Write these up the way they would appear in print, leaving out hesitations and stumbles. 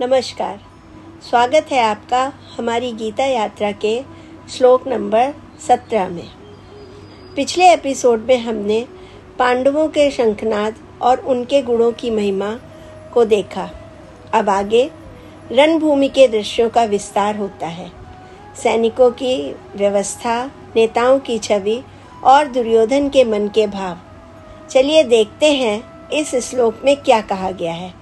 नमस्कार, स्वागत है आपका हमारी गीता यात्रा के श्लोक नंबर 17 में। पिछले एपिसोड में हमने पांडवों के शंखनाद और उनके गुणों की महिमा को देखा। अब आगे रणभूमि के दृश्यों का विस्तार होता है। सैनिकों की व्यवस्था, नेताओं की छवि और दुर्योधन के मन के भाव। चलिए देखते हैं इस श्लोक में क्या कहा गया है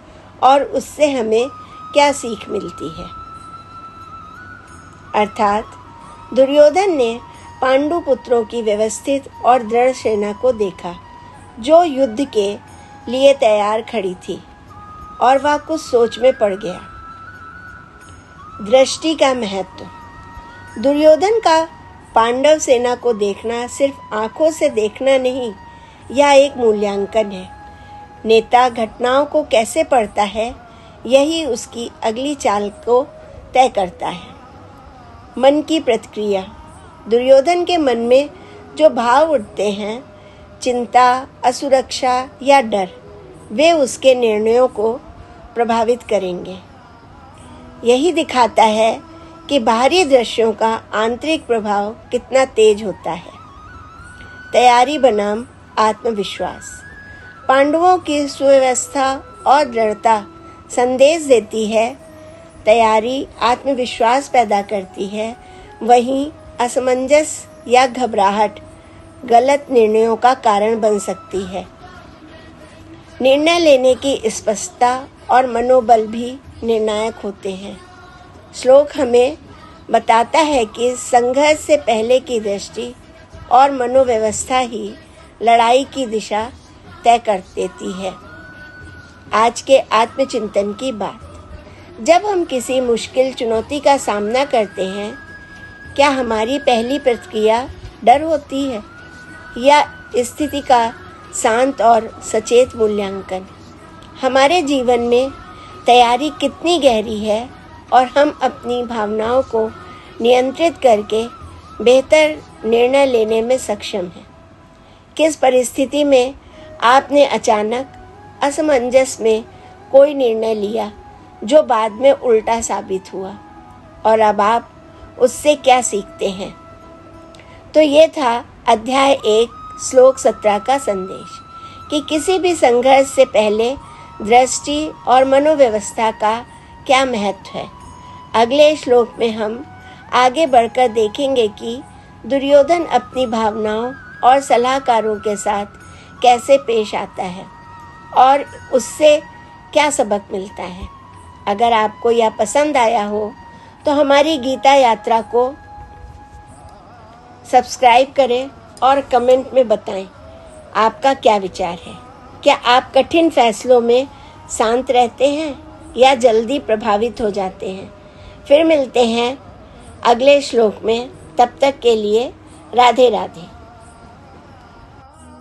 और उससे हमें क्या सीख मिलती है। अर्थात दुर्योधन ने पांडु पुत्रों की व्यवस्थित और दृढ़ सेना को देखा जो युद्ध के लिए तैयार खड़ी थी और वह कुछ सोच में पड़ गया। दृष्टि का महत्व। दुर्योधन का पांडव सेना को देखना सिर्फ आंखों से देखना नहीं, यह एक मूल्यांकन है। नेता घटनाओं को कैसे पढ़ता है, यही उसकी अगली चाल को तय करता है। मन की प्रतिक्रिया। दुर्योधन के मन में जो भाव उठते हैं, चिंता, असुरक्षा या डर, वे उसके निर्णयों को प्रभावित करेंगे। यही दिखाता है कि बाहरी दृश्यों का आंतरिक प्रभाव कितना तेज होता है। तैयारी बनाम आत्मविश्वास। पांडवों की सुव्यवस्था और दृढ़ता संदेश देती है। तैयारी आत्मविश्वास पैदा करती है, वहीं असमंजस या घबराहट गलत निर्णयों का कारण बन सकती है। निर्णय लेने की स्पष्टता और मनोबल भी निर्णायक होते हैं। श्लोक हमें बताता है कि संघर्ष से पहले की दृष्टि और मनोव्यवस्था ही लड़ाई की दिशा तय कर देती है। आज के आत्मचिंतन की बात। जब हम किसी मुश्किल चुनौती का सामना करते हैं, क्या हमारी पहली प्रतिक्रिया डर होती है या स्थिति का शांत और सचेत मूल्यांकन? हमारे जीवन में तैयारी कितनी गहरी है और हम अपनी भावनाओं को नियंत्रित करके बेहतर निर्णय लेने में सक्षम हैं? किस परिस्थिति में आपने अचानक असमंजस में कोई निर्णय लिया जो बाद में उल्टा साबित हुआ, और अब आप उससे क्या सीखते हैं? तो ये था अध्याय 1 श्लोक 17 का संदेश कि किसी भी संघर्ष से पहले दृष्टि और मनोव्यवस्था का क्या महत्व है। अगले श्लोक में हम आगे बढ़कर देखेंगे कि दुर्योधन अपनी भावनाओं और सलाहकारों के साथ कैसे पेश आता है और उससे क्या सबक मिलता है। अगर आपको यह पसंद आया हो तो हमारी गीता यात्रा को सब्सक्राइब करें और कमेंट में बताएं आपका क्या विचार है। क्या आप कठिन फैसलों में शांत रहते हैं या जल्दी प्रभावित हो जाते हैं? फिर मिलते हैं अगले श्लोक में। तब तक के लिए राधे राधे।